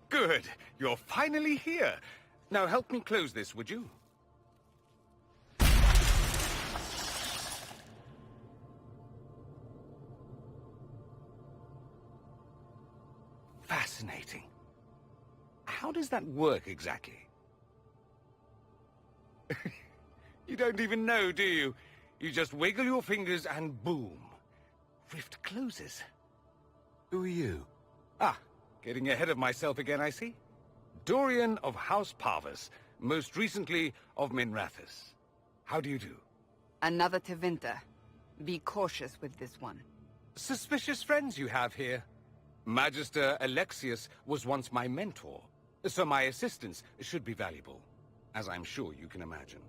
Good. You're finally here. Now help me close this, would you? Fascinating. How does that work exactly? You don't even know, do you? You just wiggle your fingers and boom. Rift closes. Who are you? Ah, getting ahead of myself again, I see. Dorian of House Parvus, most recently of Minrathous. How do you do? Another Tevinter. Be cautious with this one. Suspicious friends you have here. Magister Alexius was once my mentor, so my assistance should be valuable, as I'm sure you can imagine.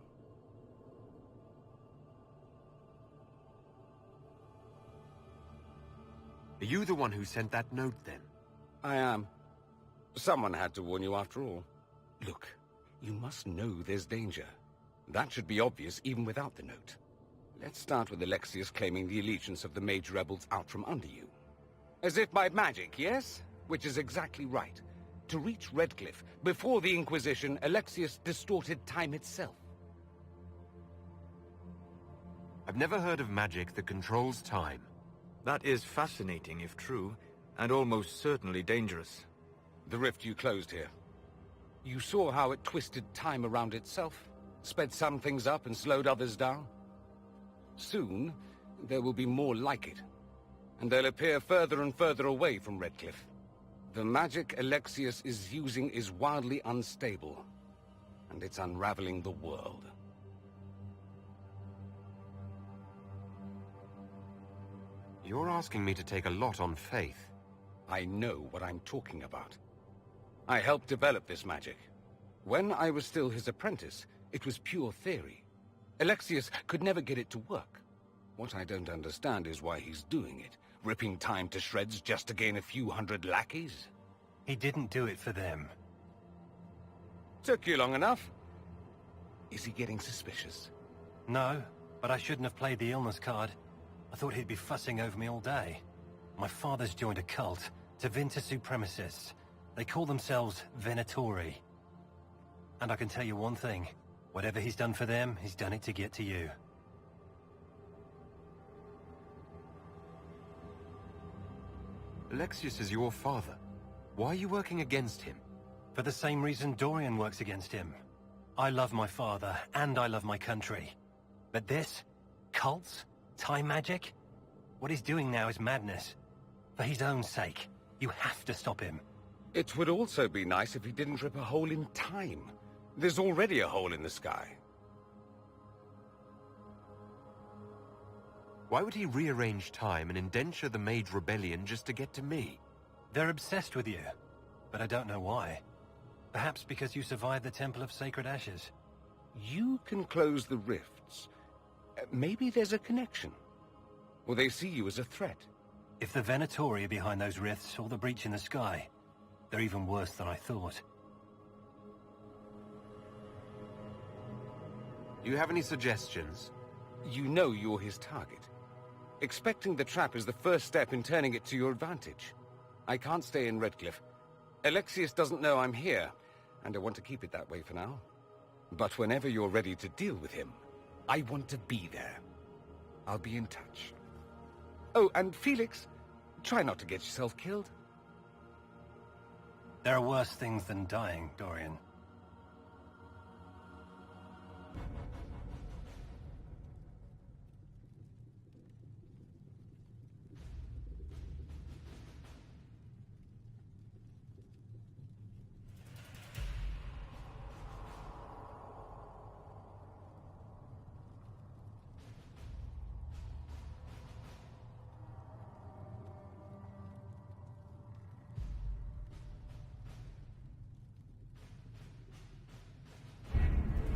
Are you the one who sent that note, then? I am. Someone had to warn you after all. Look, you must know there's danger. That should be obvious even without the note. Let's start with Alexius claiming the allegiance of the mage rebels out from under you. As if by magic, yes? Which is exactly right. To reach Redcliffe, before the Inquisition, Alexius distorted time itself. I've never heard of magic that controls time. That is fascinating if true, and almost certainly dangerous. The rift you closed here. You saw how it twisted time around itself, sped some things up and slowed others down. Soon, there will be more like it, and they'll appear further and further away from Redcliffe. The magic Alexius is using is wildly unstable, and it's unraveling the world. You're asking me to take a lot on faith. I know what I'm talking about. I helped develop this magic. When I was still his apprentice, it was pure theory. Alexius could never get it to work. What I don't understand is why he's doing it, ripping time to shreds just to gain a few hundred lackeys. He didn't do it for them. Took you long enough. Is he getting suspicious? No, but I shouldn't have played the illness card. I thought he'd be fussing over me all day. My father's joined a cult, Tevinter supremacists. They call themselves Venatori. And I can tell you one thing. Whatever he's done for them, he's done it to get to you. Alexius is your father. Why are you working against him? For the same reason Dorian works against him. I love my father, and I love my country. But this? Cults? Time magic? What he's doing now is madness. For his own sake, you have to stop him. It would also be nice if he didn't rip a hole in time. There's already a hole in the sky. Why would he rearrange time and indenture the Mage Rebellion just to get to me? They're obsessed with you, but I don't know why. Perhaps because you survived the Temple of Sacred Ashes. You can close the rifts. Maybe there's a connection. Or they see you as a threat. If the Venatori are behind those rifts or the breach in the sky, they're even worse than I thought. You have any suggestions? You know you're his target. Expecting the trap is the first step in turning it to your advantage. I can't stay in Redcliffe. Alexius doesn't know I'm here, and I want to keep it that way for now. But whenever you're ready to deal with him, I want to be there. I'll be in touch. Oh, and Felix, try not to get yourself killed. There are worse things than dying, Dorian.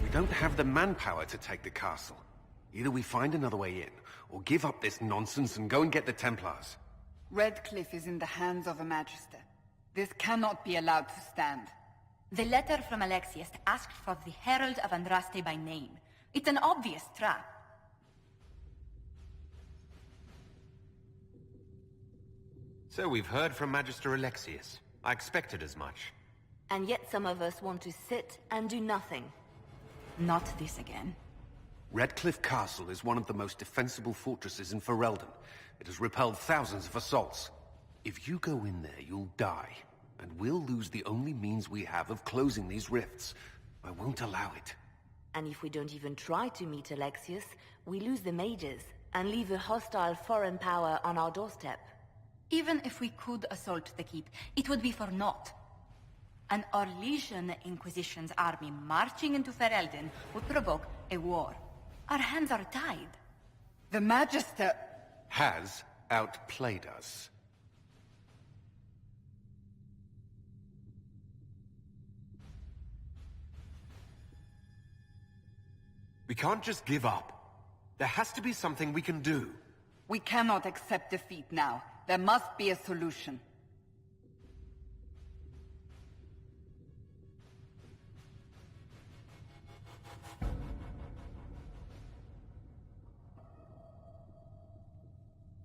We don't have the manpower to take the castle. Either we find another way in, or give up this nonsense and go and get the Templars. Redcliffe is in the hands of a Magister. This cannot be allowed to stand. The letter from Alexius asked for the Herald of Andraste by name. It's an obvious trap. So we've heard from Magister Alexius. I expected as much. And yet some of us want to sit and do nothing. Not this again. Redcliffe Castle is one of the most defensible fortresses in Ferelden. It has repelled thousands of assaults. If you go in there, you'll die. And we'll lose the only means we have of closing these rifts. I won't allow it. And if we don't even try to meet Alexius, we lose the mages and leave a hostile foreign power on our doorstep. Even if we could assault the keep, it would be for naught. An Orlesian Inquisition's army marching into Ferelden would provoke a war. Our hands are tied. The Magister... Has outplayed us. We can't just give up. There has to be something we can do. We cannot accept defeat now. There must be a solution.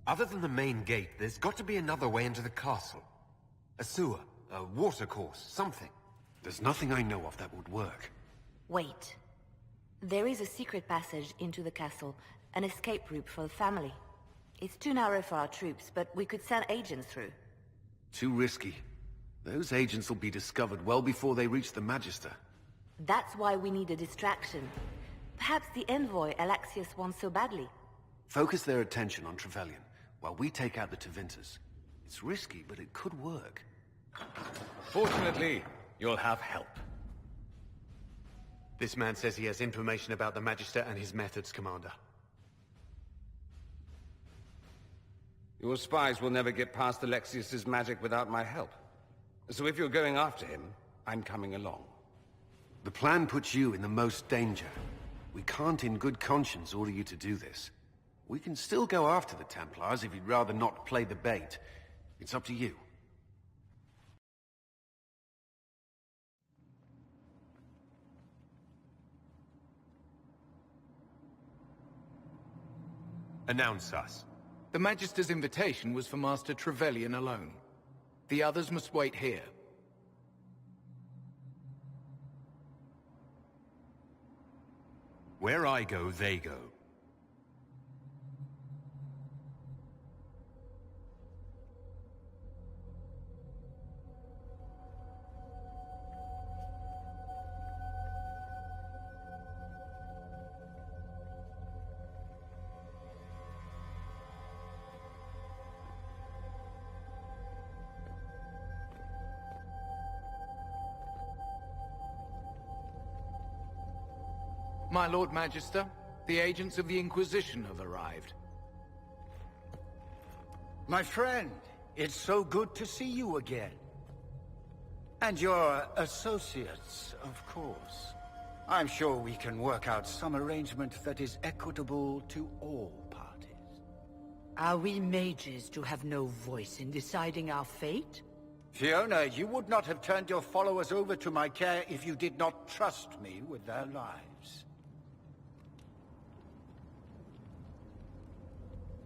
Other than the main gate, there's got to be another way into the castle. A sewer, a watercourse, something. There's nothing I know of that would work. Wait. There is a secret passage into the castle, an escape route for the family. It's too narrow for our troops, but we could send agents through. Too risky. Those agents will be discovered well before they reach the Magister. That's why we need a distraction. Perhaps the envoy Alexius wants so badly. Focus their attention on Trevelyan, while we take out the Tevinters. It's risky, but it could work. Fortunately, you'll have help. This man says he has information about the Magister and his methods, Commander. Your spies will never get past Alexius's magic without my help. So if you're going after him, I'm coming along. The plan puts you in the most danger. We can't in good conscience order you to do this. We can still go after the Templars if you'd rather not play the bait. It's up to you. Announce us. The Magister's invitation was for Master Trevelyan alone. The others must wait here. Where I go, they go. My Lord Magister, the agents of the Inquisition have arrived. My friend, it's so good to see you again. And your associates, of course. I'm sure we can work out some arrangement that is equitable to all parties. Are we mages to have no voice in deciding our fate? Fiona, you would not have turned your followers over to my care if you did not trust me with their lives.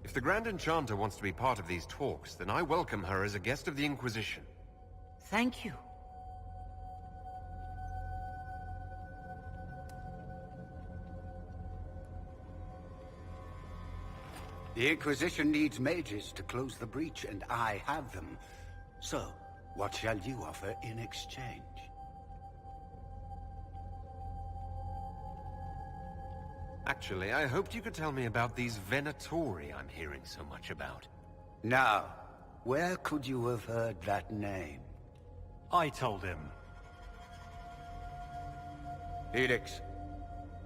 If the Grand Enchanter wants to be part of these talks, then I welcome her as a guest of the Inquisition. Thank you. The Inquisition needs mages to close the breach, and I have them. So, what shall you offer in exchange? Actually, I hoped you could tell me about these Venatori I'm hearing so much about. Now, where could you have heard that name? I told him. Felix,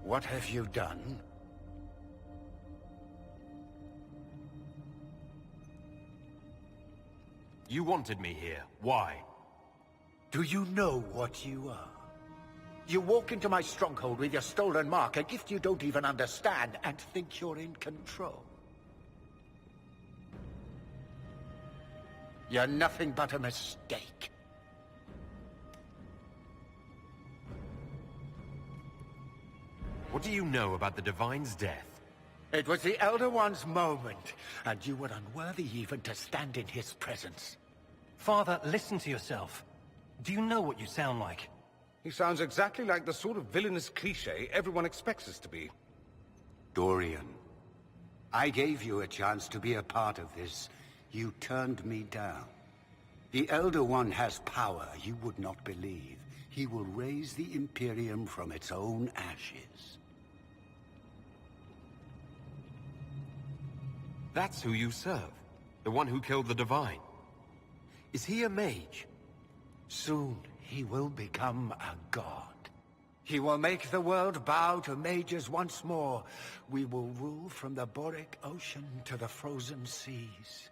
what have you done? You wanted me here. Why? Do you know what you are? You walk into my stronghold with your stolen mark, a gift you don't even understand, and think you're in control. You're nothing but a mistake. What do you know about the Divine's death? It was the Elder One's moment, and you were unworthy even to stand in his presence. Father, listen to yourself. Do you know what you sound like? He sounds exactly like the sort of villainous cliché everyone expects us to be. Dorian, I gave you a chance to be a part of this. You turned me down. The Elder One has power you would not believe. He will raise the Imperium from its own ashes. That's who you serve. The one who killed the Divine. Is he a mage? Soon, he will become a god. He will make the world bow to mages once more. We will rule from the Boric Ocean to the frozen seas.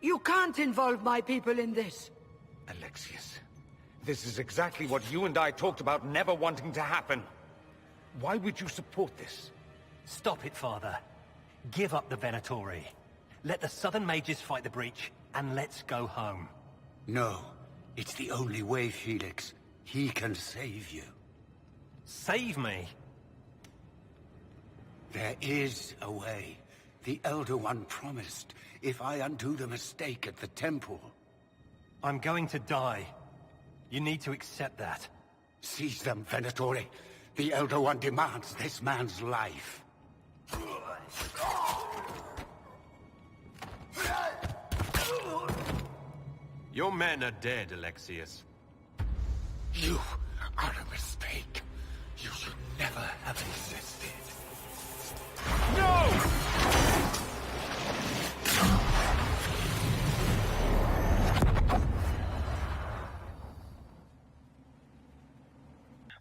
You can't involve my people in this. Alexius, this is exactly what you and I talked about never wanting to happen. Why would you support this? Stop it, Father. Give up the Venatori. Let the Southern Mages fight the breach, and let's go home. No, it's the only way, Felix. He can save you. Save me? There is a way. The Elder One promised, if I undo the mistake at the temple. I'm going to die. You need to accept that. Seize them, Venatori. The Elder One demands this man's life. Your men are dead, Alexius. You are a mistake. You should never have existed. No!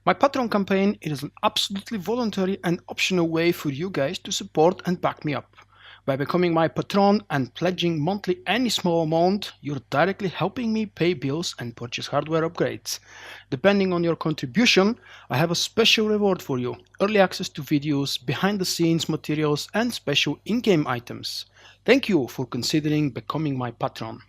My Patreon campaign is an absolutely voluntary and optional way for you guys to support and back me up. By becoming my patron and pledging monthly any small amount, you're directly helping me pay bills and purchase hardware upgrades. Depending on your contribution, I have a special reward for you. Early access to videos, behind the scenes materials and special in-game items. Thank you for considering becoming my patron.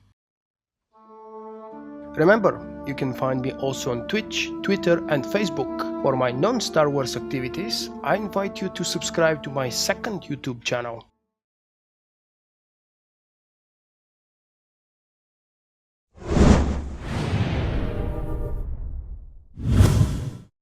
Remember, you can find me also on Twitch, Twitter and Facebook. For my non-Star Wars activities, I invite you to subscribe to my second YouTube channel.